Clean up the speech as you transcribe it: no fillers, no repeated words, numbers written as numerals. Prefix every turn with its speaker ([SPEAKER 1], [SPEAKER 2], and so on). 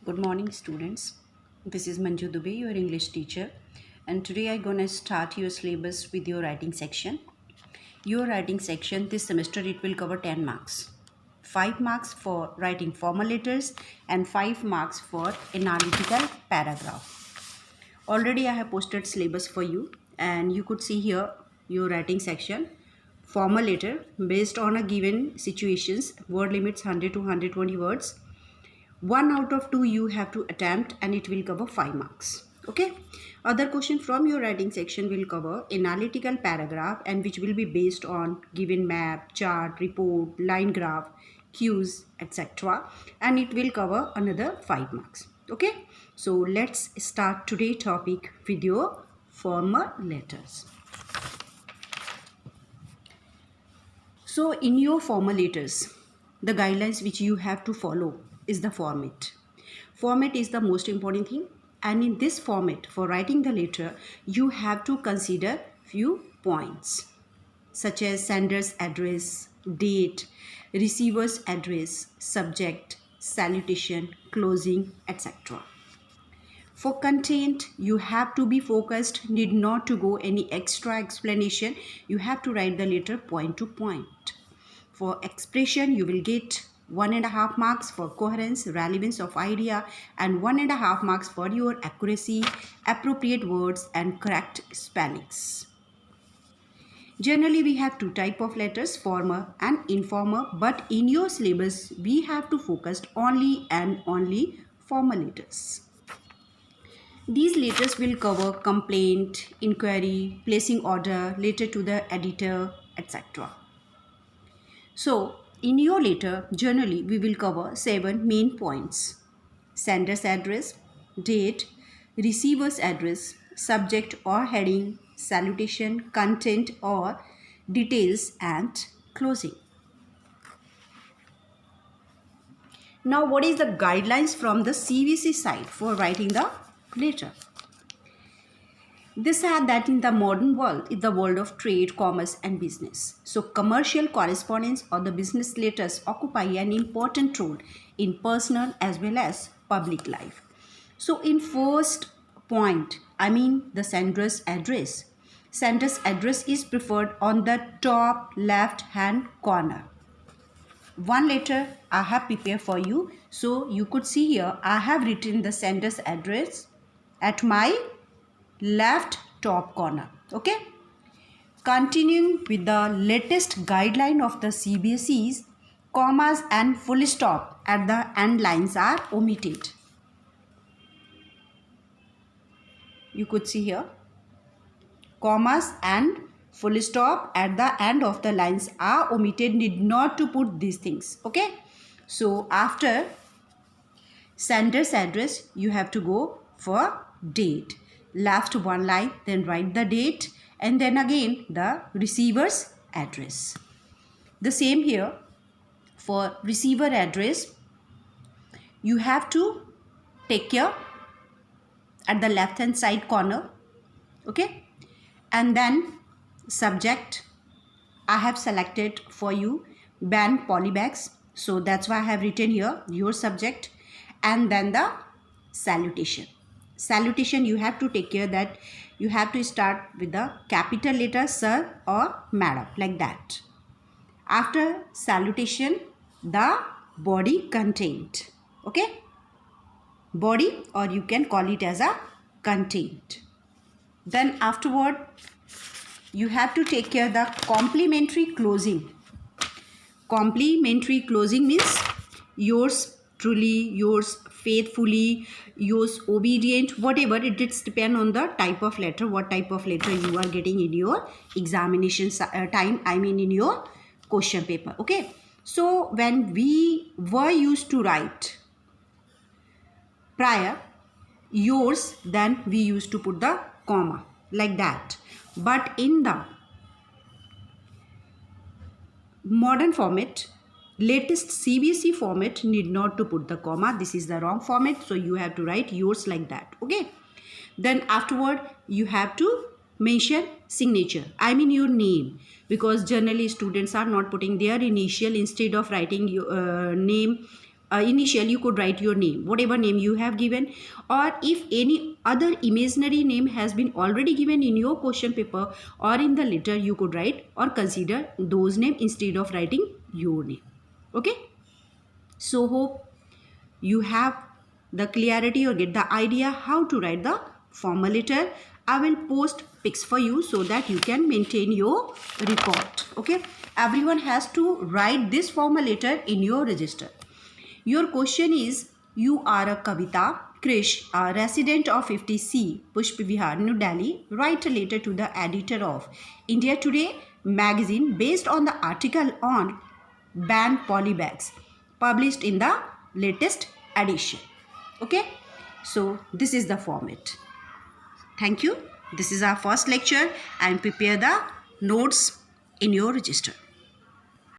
[SPEAKER 1] Good morning, students. This is Manju Dubey, your English teacher, and today I'm gonna start your syllabus with your writing section. Your writing section this semester it will cover 10 marks. 5 marks for writing formal letters and 5 marks for analytical paragraph. Already I have posted syllabus for you, and you could see here your writing section. Formal letter based on a given situations, word limits 100 to 120 words. 1 out of 2 you have to attempt and it will cover 5 marks. Okay, other question from your writing section will cover analytical paragraph and which will be based on given map, chart, report, line graph, cues, etc., and it will cover another 5 marks. Okay, so let's start today topic with your formal letters. So in your formal letters, the guidelines which you have to follow is the format. Format is the most important thing, and in this format for writing the letter, you have to consider few points such as sender's address, date, receiver's address, subject, salutation, closing, etc. For content, you have to be focused, need not to go any extra explanation. You have to write the letter point to point. For expression, you will get 1.5 marks for coherence, relevance of idea, and 1.5 marks for your accuracy, appropriate words, and correct spellings. Generally, we have two type of letters, formal and informal, but in your syllabus, we have to focus only and only formal letters. These letters will cover complaint, inquiry, placing order, letter to the editor, etc. So, in your letter, generally we will cover 7 main points: sender's address, date, receiver's address, subject or heading, salutation, content or details, and closing. Now, what is the guidelines from the CBC side for writing the letter? They said that in the modern world, in the world of trade, commerce, and business, so commercial correspondence or the business letters occupy an important role in personal as well as public life. So in first point, I mean the sender's address. Sender's address is preferred on the top left hand corner. One letter I have prepared for you. So you could see here I have written the sender's address at my left top corner. Okay, continuing with the latest guideline of the CBSE's, commas and full stop at the end lines are omitted. You could see here commas and full stop at the end of the lines are omitted, need not to put these things. Okay, so after sender's address you have to go for date. Left one line, then write the date, and then again the receiver's address. The same here for receiver address, you have to take care at the left hand side corner. Okay, and then subject, I have selected for you band polybags, so that's why I have written here your subject, and then the salutation. Salutation, you have to take care that you have to start with the capital letter sir or madam, like that. After salutation, the body content. Okay, body, or you can call it as a content. Then afterward you have to take care the complimentary closing. Complimentary closing means yours truly, yours faithfully, yours obedient, whatever it is, depend on the type of letter, what type of letter you are getting in your examination time, I mean in your question paper. Okay, so when we were used to write prior yours, then we used to put the comma like that, but in the modern format, latest CBSE format, need not to put the comma. This is the wrong format, so you have to write yours like that. Okay, then afterward you have to mention signature, I mean your name, because generally students are not putting their initial, instead of writing your name initial, you could write your name, whatever name you have given, or if any other imaginary name has been already given in your question paper or in the letter, you could write or consider those names instead of writing your name. Okay, so hope you have the clarity or get the idea how to write the formal letter. I will post pics for you so that you can maintain your record. Okay, everyone has to write this formal letter in your register. Your question is, you are a Kavita Krish, a resident of 50C, Pushp Vihar, New Delhi. Write a letter to the editor of India Today magazine based on the article on ban polybags published in the latest edition. Okay, so this is the format. Thank you. This is our first lecture, and prepare the notes in your register.